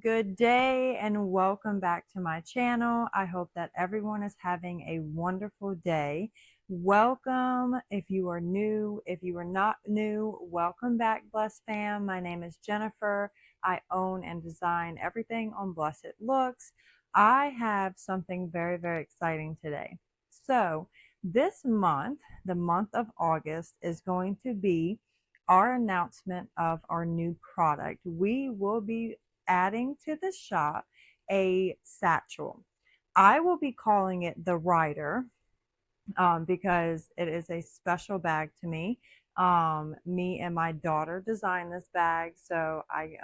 Good day and welcome back to my channel. I hope that everyone is having a wonderful day. Welcome if you are new. If you are not new, welcome back, Bless fam. My name is Jennifer. I own and design everything on Bless-It Looks. I have something very, very exciting today. So this month, the month of August, is going to be our announcement of our new product. We will be adding to the shop a satchel. I will be calling it the Ryder because it is a special bag to me. Me and my daughter designed this bag, so I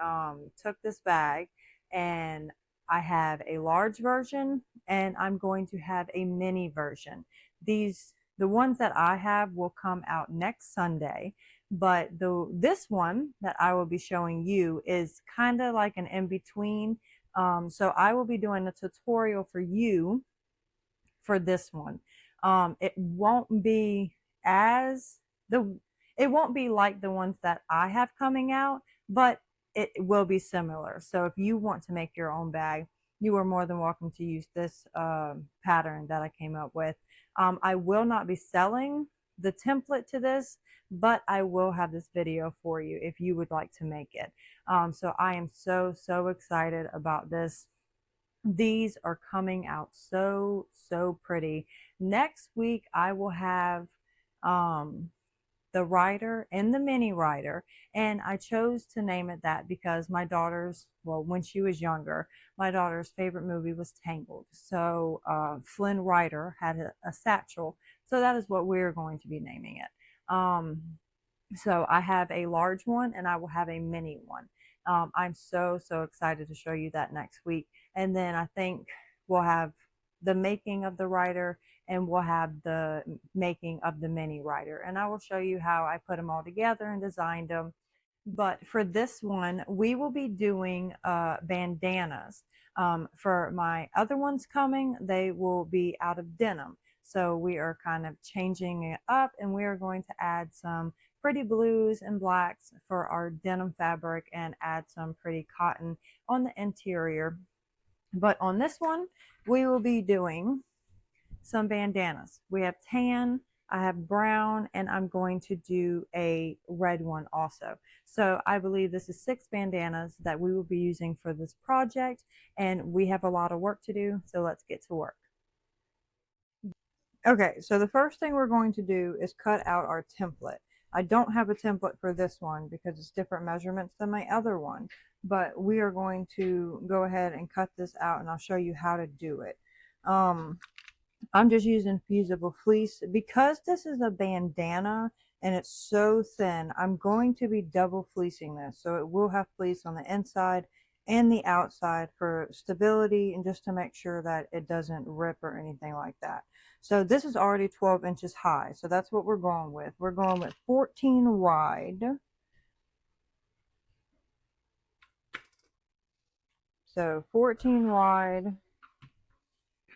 took this bag and I have a large version and I'm going to have a mini version. The ones that I have will come out next Sunday, but this one that I will be showing you is kind of like an in between. So I will be doing a tutorial for you for this one. It won't be as the it won't be like the ones that I have coming out, but it will be similar. So if you want to make your own bag, you are more than welcome to use this pattern that I came up with. I will not be selling the template to this, but I will have this video for you if you would like to make it. So I am so excited about this. These are coming out so pretty. Next week I will have um the Ryder and the Mini Ryder, and I chose to name it that because my daughter's, well, when she was younger, my daughter's favorite movie was Tangled. So Flynn Rider had a satchel, so that is what we're going to be naming it. So I have a large one and I will have a mini one. I'm so excited to show you that next week. And then I think we'll have the making of the Ryder and we'll have the making of the mini Ryder. And I will show you how I put them all together and designed them. But for this one, we will be doing bandanas. For my other ones coming, they will be out of denim. So we are kind of changing it up and we are going to add some pretty blues and blacks for our denim fabric and add some pretty cotton on the interior. But on this one, we will be doing some bandanas. We have tan, I have brown, and I'm going to do a red one also. So I believe this is 6 bandanas that we will be using for this project, and we have a lot of work to do, so let's get to work. Okay, so the first thing we're going to do is cut out our template. I don't have a template for this one because it's different measurements than my other one, but we are going to go ahead and cut this out and I'll show you how to do it. I'm just using fusible fleece. Because this is a bandana and it's so thin, I'm going to be double fleecing this. So it will have fleece on the inside and the outside for stability and just to make sure that it doesn't rip or anything like that. So this is already 12 inches high. So that's what we're going with. We're going with 14 wide. So 14 wide.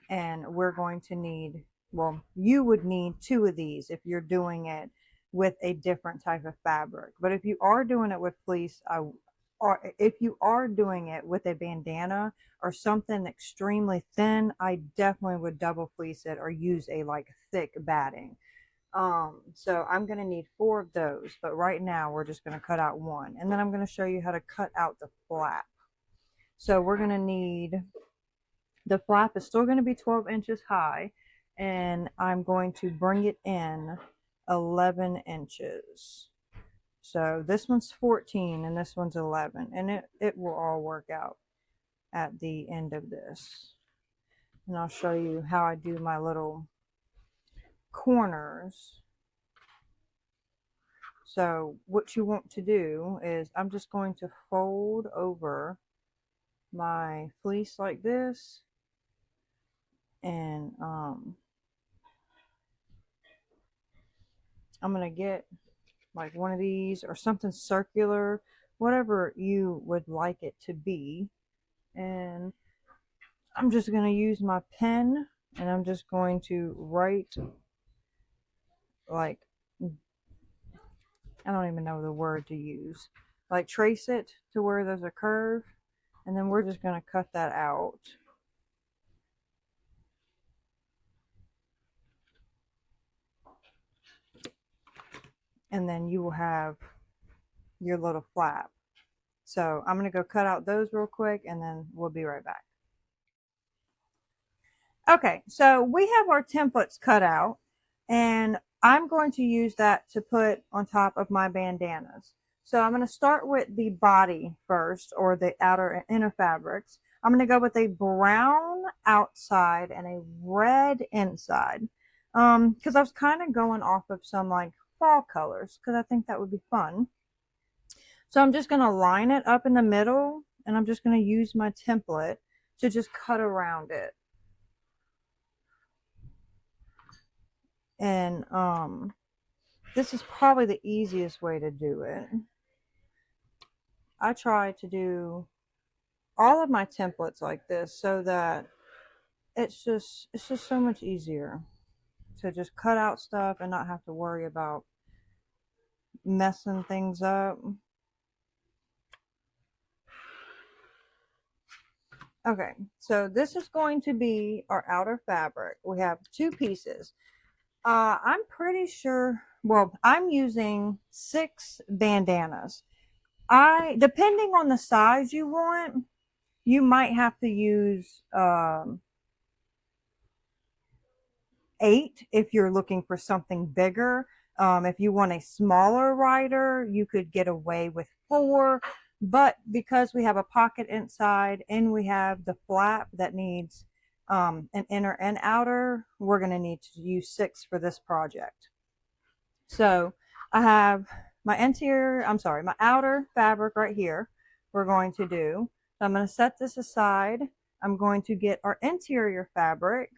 And we're going to need, well, you would need 2 of these if you're doing it with a different type of fabric. But if you are doing it with fleece, or if you are doing it with a bandana or something extremely thin, I definitely would double fleece it or use a like thick batting. So I'm going to need 4 of those, but right now we're just going to cut out 1, and then I'm going to show you how to cut out the flap. So we're going to need, the flap is still going to be 12 inches high, and I'm going to bring it in 11 inches. So this one's 14 and this one's 11, and it will all work out at the end of this. And I'll show you how I do my little corners. So what you want to do is I'm just going to fold over my fleece like this, and I'm going to get like one of these or something circular, whatever you would like it to be. And I'm just going to use my pen and I'm just going to write, like, I don't even know the word to use, like trace it to where there's a curve, And then we're just going to cut that out. And then you will have your little flap. So I'm going to go cut out those real quick and then we'll be right back. Okay, so we have our templates cut out and I'm going to use that to put on top of my bandanas. So I'm going to start with the body first, or the outer and inner fabrics. I'm going to go with a brown outside and a red inside, because I was kind of going off of some like fall colors because I think that would be fun. So I'm just going to line it up in the middle and I'm just going to use my template to just cut around it. And this is probably the easiest way to do it. I try to do all of my templates like this so that it's just so much easier to just cut out stuff and not have to worry about messing things up. Okay, so this is going to be our outer fabric. We have two pieces. I'm pretty sure, well, I'm using 6 bandanas. Depending on the size you want, you might have to use 8 if you're looking for something bigger. If you want a smaller rider, you could get away with 4. But because we have a pocket inside and we have the flap that needs an inner and outer, we're going to need to use 6 for this project. So I have my my outer fabric right here. We're going to do. So I'm going to set this aside. I'm going to get our interior fabric.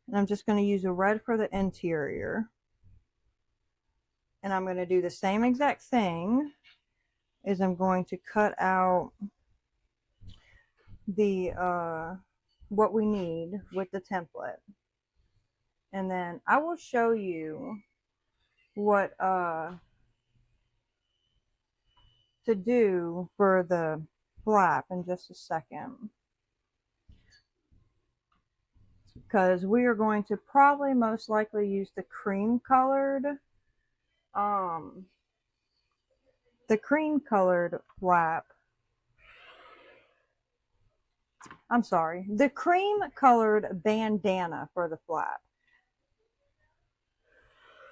And I'm just going to use a red for the interior. And I'm going to do the same exact thing as I'm going to cut out the what we need with the template. And then I will show you what to do for the flap in just a second, because we are going to probably most likely use the cream colored flap. I'm sorry, the cream colored bandana for the flap.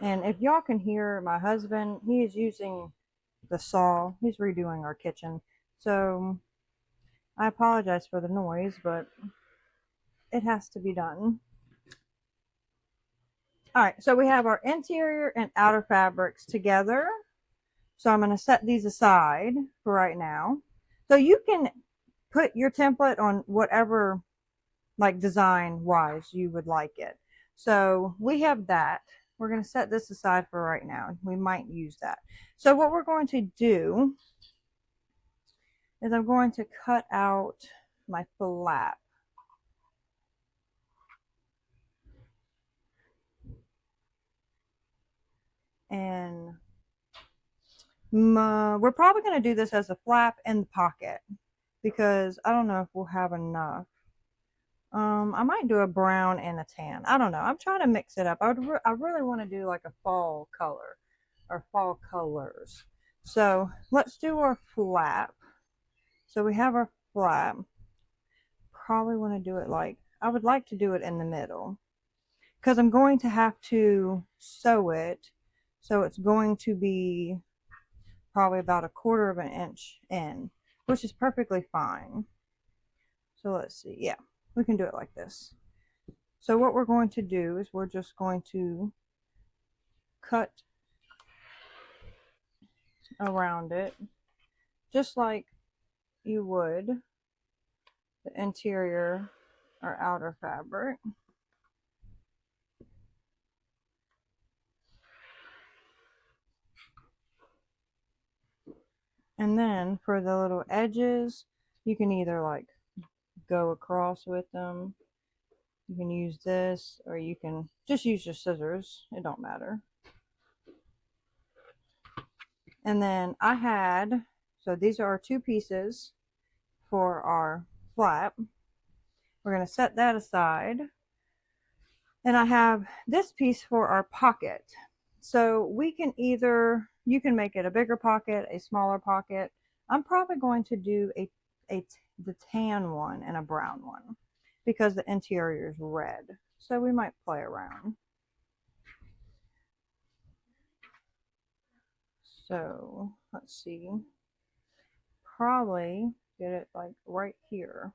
And if y'all can hear my husband, he is using the saw. He's redoing our kitchen. So I apologize for the noise, but it has to be done. All right, so we have our interior and outer fabrics together. So I'm going to set these aside for right now. So you can put your template on whatever, like design wise, you would like it. So we have that. We're going to set this aside for right now. We might use that. So what we're going to do is I'm going to cut out my flap. And we're probably going to do this as a flap in the pocket because I don't know if we'll have enough. I might do a brown and a tan. I don't know. I'm trying to mix it up. I really want to do like a fall color or fall colors. So let's do our flap. So we have our flap. Probably want to do it like, I would like to do it in the middle because I'm going to have to sew it. So it's going to be probably about 1/4 of an inch in, which is perfectly fine. So let's see. Yeah, we can do it like this. So what we're going to do is we're just going to cut around it just like you would the interior or outer fabric. And then for the little edges, you can either like go across with them. You can use this, or you can just use your scissors. It don't matter. And then I had, so these are our 2 pieces. for our flap. We're going to set that aside. And I have this piece for our pocket. So we can either, you can make it a bigger pocket, a smaller pocket. I'm probably going to do the tan one and a brown one because the interior is red. So we might play around. So let's see. Probably get it like right here.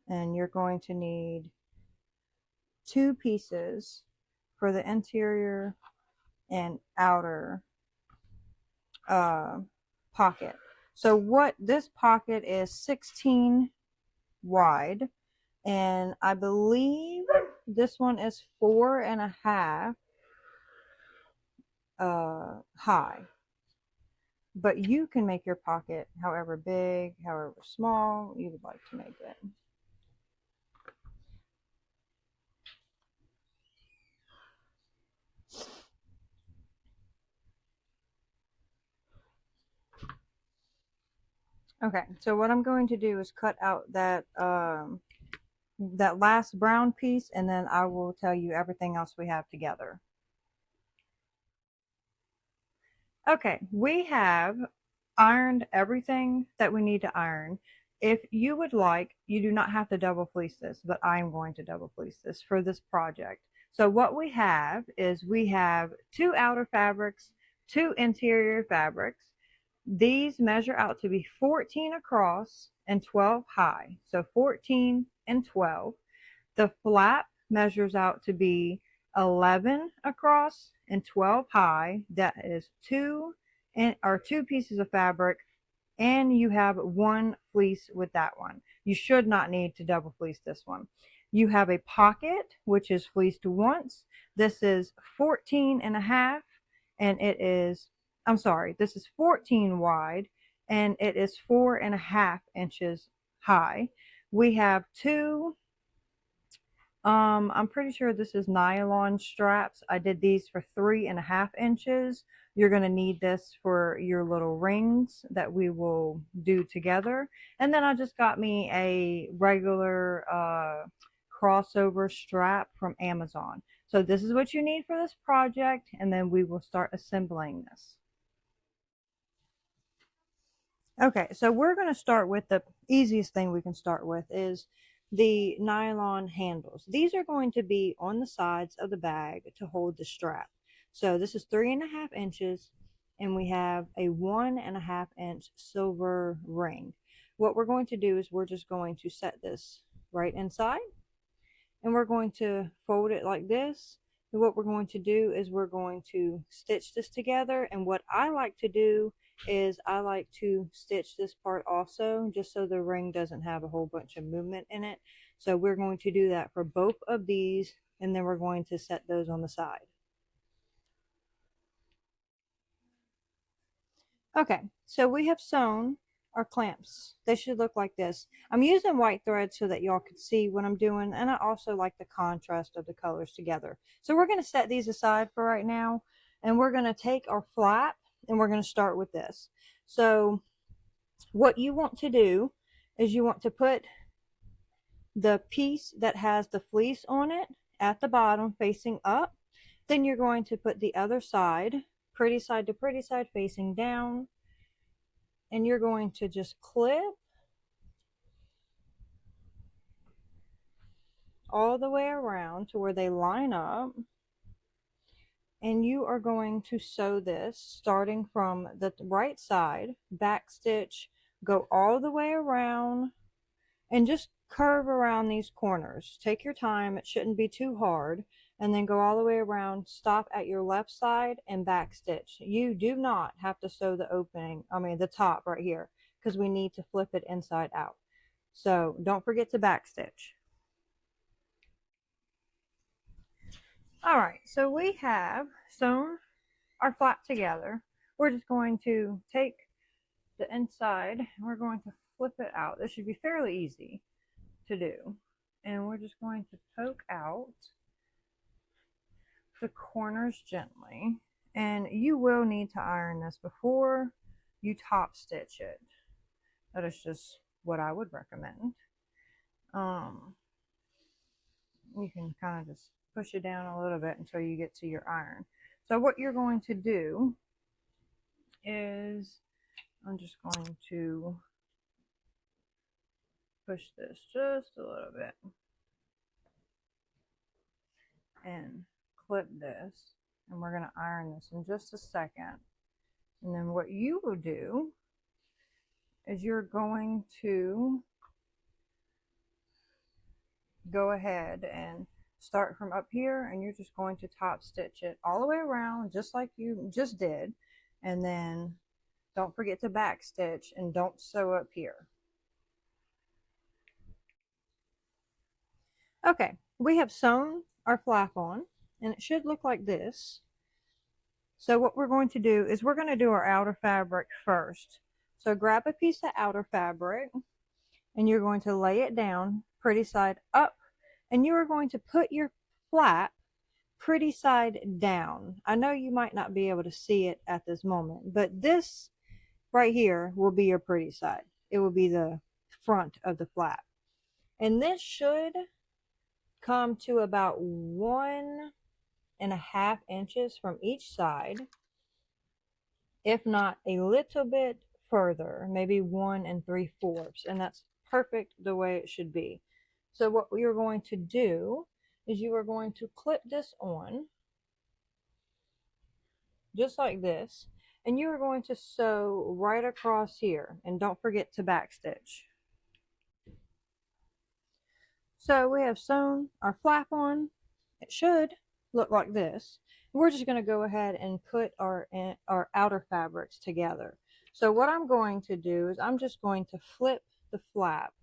And you're going to need 2 pieces for the interior and outer pocket. So what this pocket is 16 wide, and I believe this one is 4.5 high. But you can make your pocket however big, however small you would like to make it. Okay, so what I'm going to do is cut out that that last brown piece, and then I will tell you everything else we have together. Okay, we have ironed everything that we need to iron. If you would like, you do not have to double fleece this, but I'm going to double fleece this for this project. So what we have is we have 2 outer fabrics, 2 interior fabrics. These measure out to be 14 across and 12 high. So 14 and 12. The flap measures out to be 11 across and 12 high. That is 2 pieces of fabric, and you have 1 fleece with that one. You should not need to double fleece this one. You have a pocket, which is fleeced once. This is 14.5, and it is, I'm sorry, this is 14 wide, and it is 4.5 inches high. We have 2, I'm pretty sure this is nylon straps. I did these for 3.5 inches. You're going to need this for your little rings that we will do together. And then I just got me a regular crossover strap from Amazon. So this is what you need for this project, and then we will start assembling this. Okay, so we're going to start with the easiest thing we can start with is the nylon handles. These are going to be on the sides of the bag to hold the strap. So this is 3.5 inches, and we have a 1.5 inch silver ring. What we're going to do is we're just going to set this right inside, and we're going to fold it like this. And what we're going to do is we're going to stitch this together. And what I like to do is I like to stitch this part also, just so the ring doesn't have a whole bunch of movement in it. So we're going to do that for both of these, and then we're going to set those on the side. Okay, so we have sewn our clamps. They should look like this. I'm using white thread so that y'all can see what I'm doing, and I also like the contrast of the colors together. So we're going to set these aside for right now, and we're going to take our flap, and we're going to start with this. So what you want to do is you want to put the piece that has the fleece on it at the bottom facing up. Then you're going to put the other side, pretty side to pretty side, facing down, and you're going to just clip all the way around to where they line up, and you are going to sew this starting from the right side, back stitch, go all the way around, and just curve around these corners. Take your time, it shouldn't be too hard, and then go all the way around, stop at your left side, and back stitch. You do not have to sew the opening, the top right here, because we need to flip it inside out. So don't forget to back stitch. All right, so we have sewn our flap together. We're just going to take the inside and we're going to flip it out. This should be fairly easy to do. And we're just going to poke out the corners gently. And you will need to iron this before you top stitch it. That is just what I would recommend. You can kind of just push it down a little bit until you get to your iron. So what you're going to do is, I'm just going to push this just a little bit and clip this, and we're going to iron this in just a second. And then what you will do is you're going to go ahead and start from up here, and you're just going to top stitch it all the way around just like you just did, and then don't forget to back stitch and don't sew up here. Okay, we have sewn our flap on, and it should look like this. So what we're going to do is we're going to do our outer fabric first. So grab a piece of outer fabric, and you're going to lay it down pretty side up, and you are going to put your flap pretty side down. I know you might not be able to see it at this moment, but this right here will be your pretty side. It will be the front of the flap. And this should come to about 1.5 inches from each side, if not a little bit further, maybe 1 3/4, and that's perfect the way it should be. So what you're going to do is you are going to clip this on just like this, and you are going to sew right across here, and don't forget to backstitch. So we have sewn our flap on. It should look like this. We're just going to go ahead and put our outer fabrics together. So what I'm going to do is I'm just going to flip the flap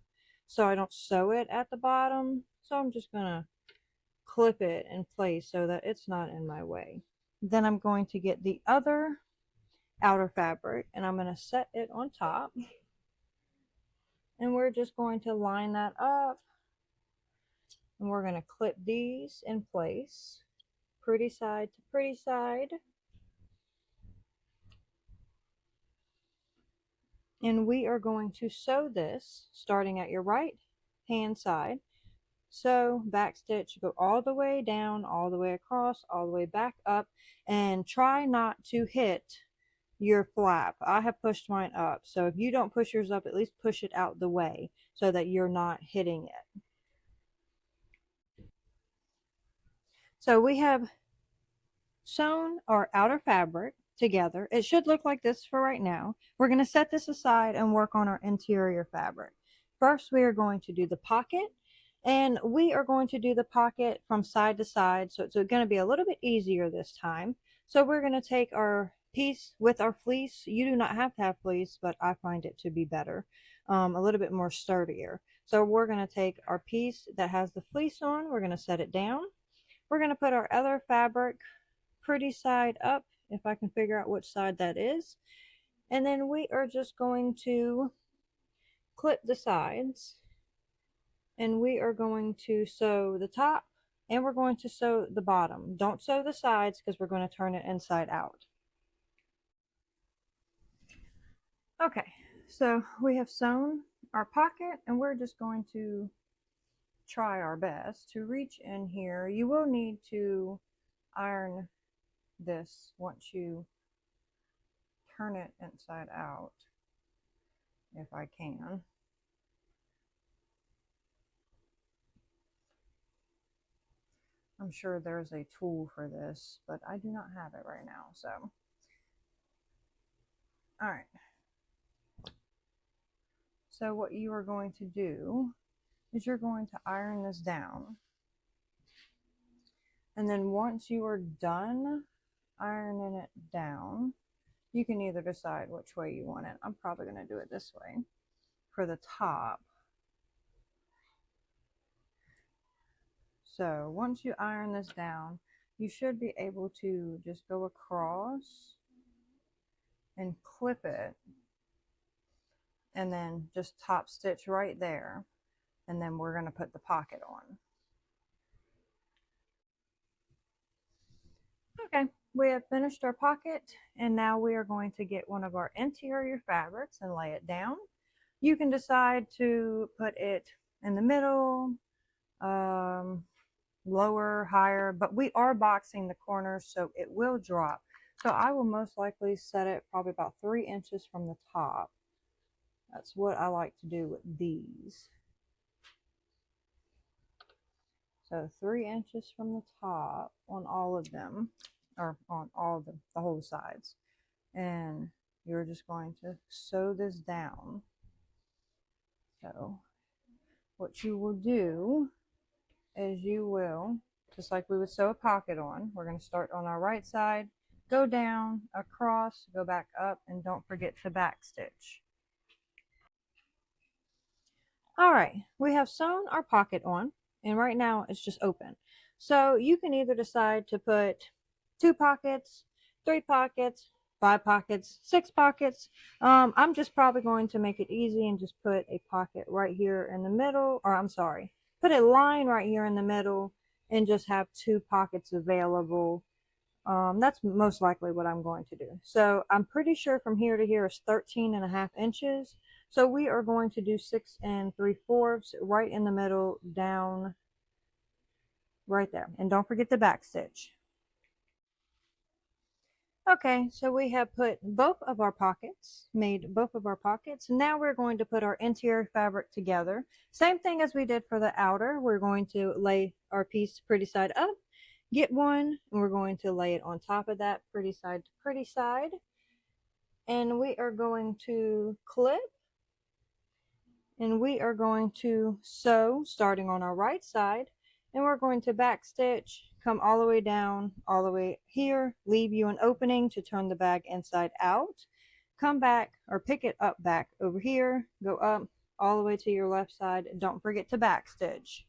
so I don't sew it at the bottom. So I'm just going to clip it in place so that it's not in my way. Then I'm going to get the other outer fabric, and I'm going to set it on top, and we're just going to line that up, and we're going to clip these in place, pretty side to pretty side, and we are going to sew this starting at your right hand side. So back stitch, go all the way down, all the way across, all the way back up, and try not to hit your flap. I have pushed mine up, so if you don't push yours up, at least push it out the way so that you're not hitting it. So we have sewn our outer fabric together. It should look like this for right now. We're going to set this aside and work on our interior fabric. First, we are going to do the pocket, and we are going to do the pocket from side to side, so it's going to be a little bit easier this time. So we're going to take our piece with our fleece. You do not have to have fleece, but I find it to be better, a little bit more sturdier. So we're going to take our piece that has the fleece on, we're going to set it down. We're going to put our other fabric pretty side up, if I can figure out which side that is, and then we are just going to clip the sides, and we are going to sew the top, and we're going to sew the bottom. Don't sew the sides because we're going to turn it inside out. Okay, so we have sewn our pocket, and we're just going to try our best to reach in here. You will need to iron this once you turn it inside out, if I can. I'm sure there's a tool for this, but I do not have it right now, so. All right. So what you are going to do is you're going to iron this down. And then once you are done ironing it down, you can either decide which way you want it. I'm probably going to do it this way for the top. So once you iron this down, you should be able to just go across and clip it, and then just top stitch right there, and then we're going to put the pocket on. Okay, we have finished our pocket, and now we are going to get one of our interior fabrics and lay it down. You can decide to put it in the middle, lower, higher, but we are boxing the corners so it will drop. So I will most likely set it probably about 3 inches from the top. That's what I like to do with these. So 3 inches from the top on all of them, or on all of them, the whole sides. And you're just going to sew this down. So what you will do is you will, just like we would sew a pocket on, we're going to start on our right side, go down, across, go back up, and don't forget to back stitch. All right, we have sewn our pocket on, and right now it's just open. So you can either decide to put 2 pockets, 3 pockets, 5 pockets, 6 pockets. I'm just probably going to make it easy and just put a pocket right here in the middle, or I'm sorry, put a line right here in the middle and just have 2 pockets available. That's most likely what I'm going to do. So I'm pretty sure from here to here is 13.5 inches. So we are going to do 6 3/4 right in the middle, down right there. And don't forget the back stitch. Okay, so we have put both of our pockets, made both of our pockets. Now we're going to put our interior fabric together. Same thing as we did for the outer. We're going to lay our piece pretty side up, get one, and we're going to lay it on top of that, pretty side to pretty side. And we are going to clip, and we are going to sew starting on our right side, and we're going to back stitch, come all the way down, all the way here, leave you an opening to turn the bag inside out, come back or pick it up back over here, go up all the way to your left side, and don't forget to back stitch.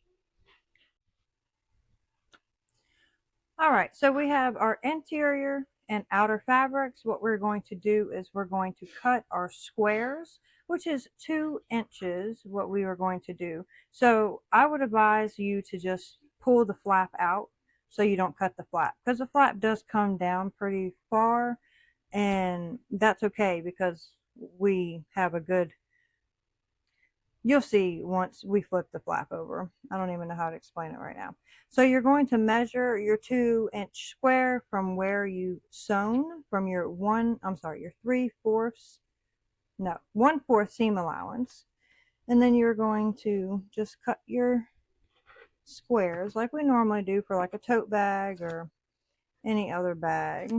All right, so we have our interior and outer fabrics. What we're going to do is we're going to cut our squares, which is 2 inches, what we are going to do. So I would advise you to just pull the flap out so you don't cut the flap, because the flap does come down pretty far, and that's okay because we have a good, you'll see once we flip the flap over. I don't even know how to explain it right now. So you're going to measure your 2-inch square from where you sewn, from your your 3/4, no, 1/4 seam allowance. And then you're going to just cut your squares like we normally do for like a tote bag or any other bag.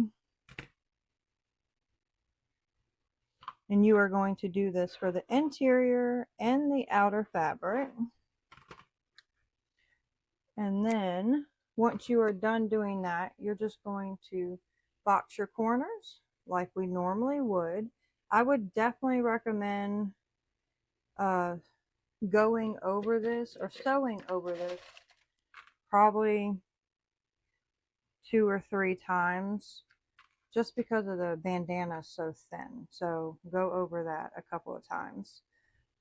And you are going to do this for the interior and the outer fabric. And then once you are done doing that, you're just going to box your corners like we normally would. I would definitely recommend going over this or sewing over this probably 2 or 3 times, just because of the bandana is so thin. So go over that a couple of times.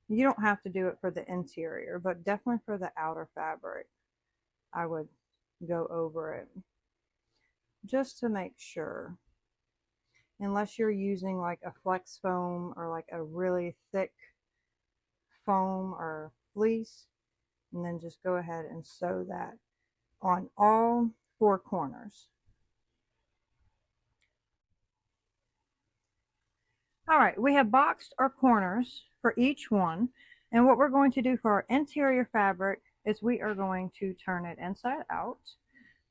You don't have to do it for the interior, but definitely for the outer fabric, I would go over it just to make sure. Unless you're using like a flex foam or like a really thick foam or fleece, and then just go ahead and sew that on all 4 corners. All right, we have boxed our corners for each one, and what we're going to do for our interior fabric is we are going to turn it inside out.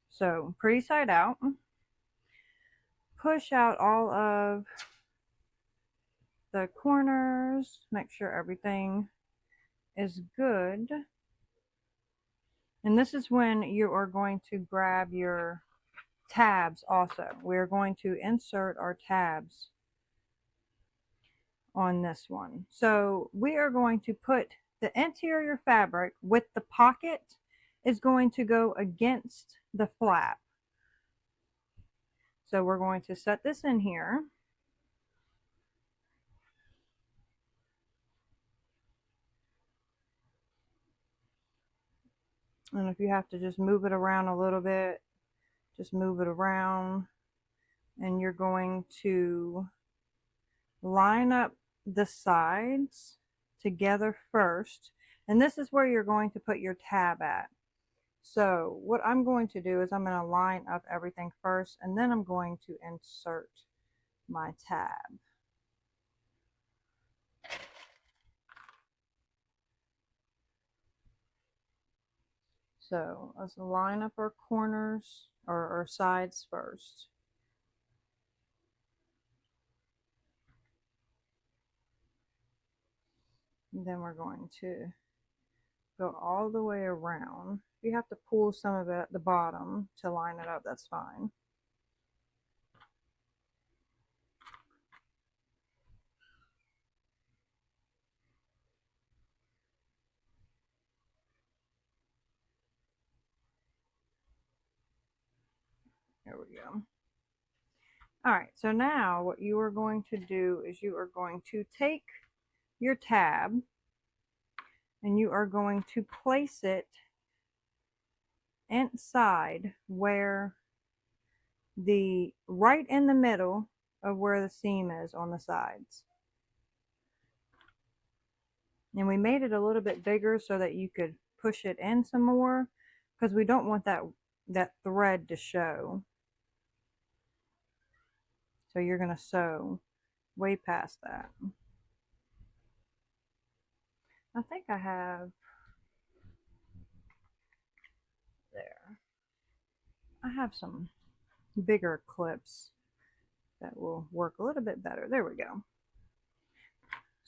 So pretty side out, push out all of the corners, make sure everything is good. And this is when you are going to grab your tabs also. We're going to insert our tabs on this one. So we are going to put the interior fabric with the pocket is going to go against the flap. So we're going to set this in here. And if you have to just move it around a little bit, just move it around. and you're going to line up the sides together first, and this is where you're going to put your tab at. So what I'm going to do is I'm going to line up everything first, and then I'm going to insert my tab. So let's line up our corners or our sides first. And then we're going to go all the way around. If you have to pull some of it at the bottom to line it up, that's fine. There we go. All right, so now what you are going to do is you are going to take your tab and you are going to place it inside where right in the middle of where the seam is on the sides. And we made it a little bit bigger so that you could push it in some more, because we don't want that thread to show. So you're going to sew way past that. I think I have there. I have some bigger clips that will work a little bit better. There we go.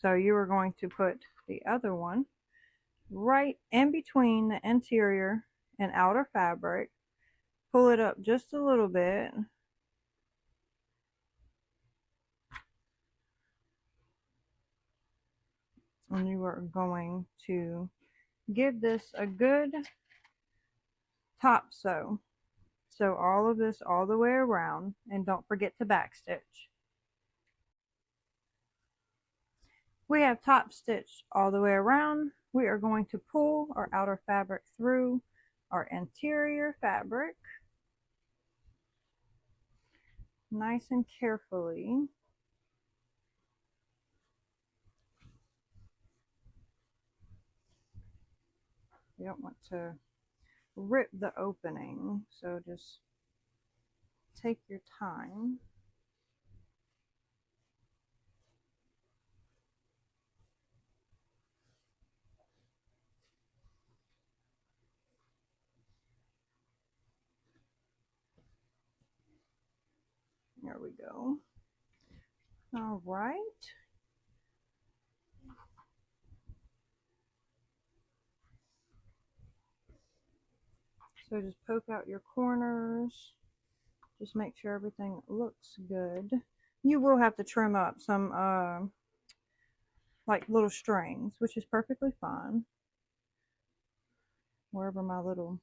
So you are going to put the other one right in between the interior and outer fabric. Pull it up just a little bit. And you are going to give this a good top sew. Sew all of this all the way around, and don't forget to backstitch. We have top stitched all the way around. We are going to pull our outer fabric through our interior fabric nice and carefully. You don't want to rip the opening, so just take your time. There we go. All right. So just poke out your corners. Just make sure everything looks good. You will have to trim up some like little strings, which is perfectly fine. Wherever my little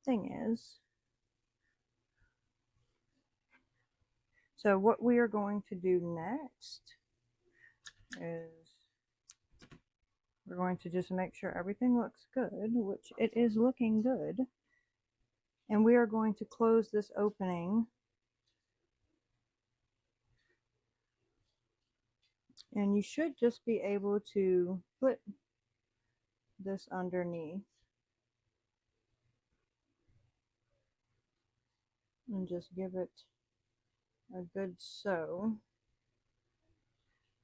thing is. So what we are going to do next is we're going to just make sure everything looks good, which it is looking good. And we are going to close this opening. And you should just be able to put this underneath. And just give it a good sew.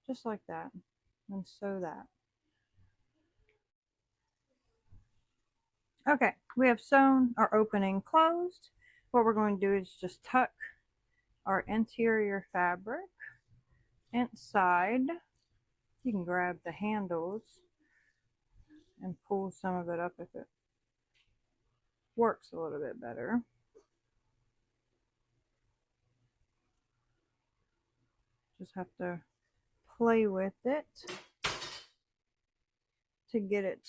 Just like that. And sew that. Okay, we have sewn our opening closed. What we're going to do is just tuck our interior fabric inside. You can grab the handles and pull some of it up if it works a little bit better. Just have to play with it to get it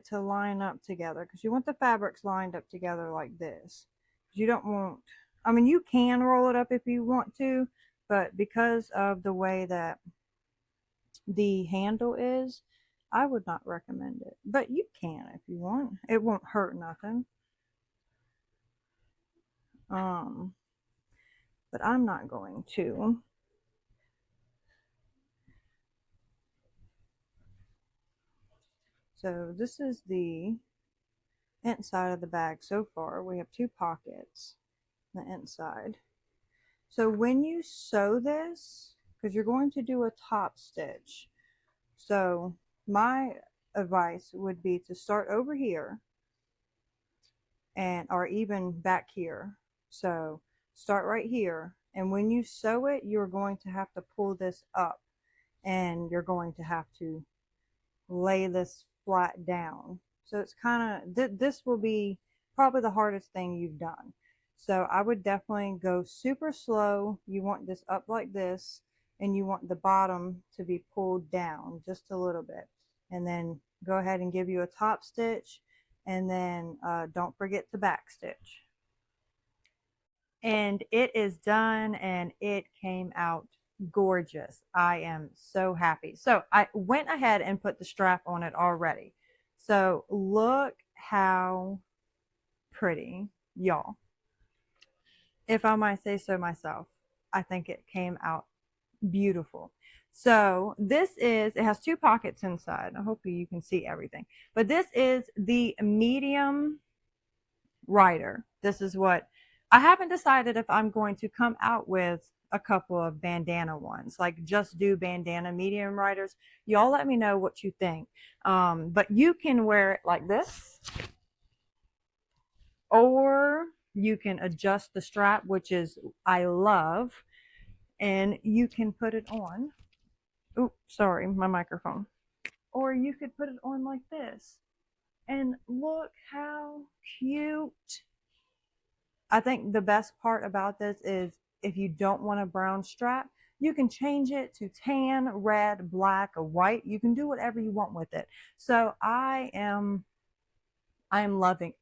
to line up together, because you want the fabrics lined up together like this. You don't want, I mean, you can roll it up if you want to, but because of the way that the handle is, I would not recommend it, but you can if you want. It won't hurt nothing. But I'm not going to. So this is the inside of the bag so far. We have 2 pockets on the inside. So when you sew this, because you're going to do a top stitch, so my advice would be to start over here and or even back here. So start right here, and when you sew it, you're going to have to pull this up, and you're going to have to lay this flat down. So it's kind of, this will be probably the hardest thing you've done. So I would definitely go super slow. You want this up like this, and you want the bottom to be pulled down just a little bit. And then go ahead and give you a top stitch, and then don't forget to back stitch. And it is done, and it came out gorgeous. I am so happy. So I went ahead and put the strap on it already. So look how pretty, y'all. If I might say so myself, I think it came out beautiful. So this is, it has 2 pockets inside. I hope you can see everything. But this is the medium Ryder. This is what, I haven't decided if I'm going to come out with a couple of bandana ones, like just do bandana medium Ryders. Y'all let me know what you think. But you can wear it like this, or you can adjust the strap, which is I love, and you can put it on. Oh, sorry, my microphone. Or you could put it on like this. And look how cute. I think the best part about this is if you don't want a brown strap, you can change it to tan, red, black, or white. You can do whatever you want with it. So I'm loving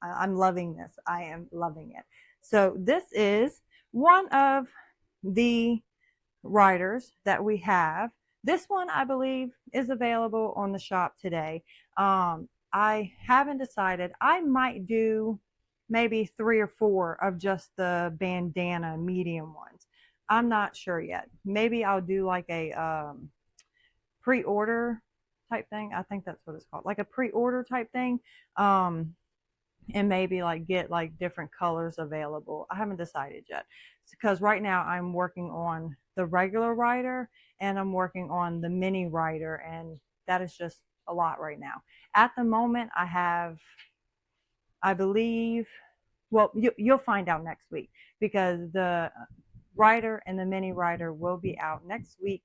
this. I am loving it. So this is one of the Ryders that we have. This one, I believe, is available on the shop today. I haven't decided. I might do maybe 3 or 4 of just the bandana medium ones. I'm not sure yet. Maybe I'll do like a pre-order type thing. I think that's what it's called, like a pre-order type thing. And maybe like get like different colors available. I haven't decided yet, because right now I'm working on the regular Ryder and I'm working on the mini Ryder, and that is just a lot right now. At the moment I have, I believe, well, you'll find out next week, because the Ryder and the mini Ryder will be out next week,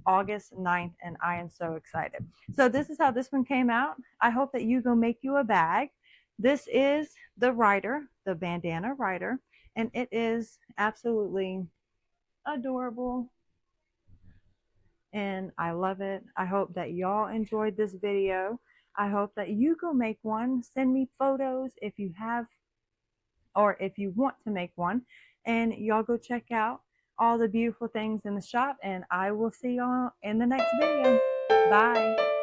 August 9th, and I am so excited. So this is how this one came out. I hope that you go make you a bag. This is the Ryder, the Bandanna Ryder, and it is absolutely adorable, and I love it. I hope that y'all enjoyed this video. I hope that you go make one. Send me photos if you have, or if you want to make one, and y'all go check out all the beautiful things in the shop, and I will see y'all in the next video. Bye.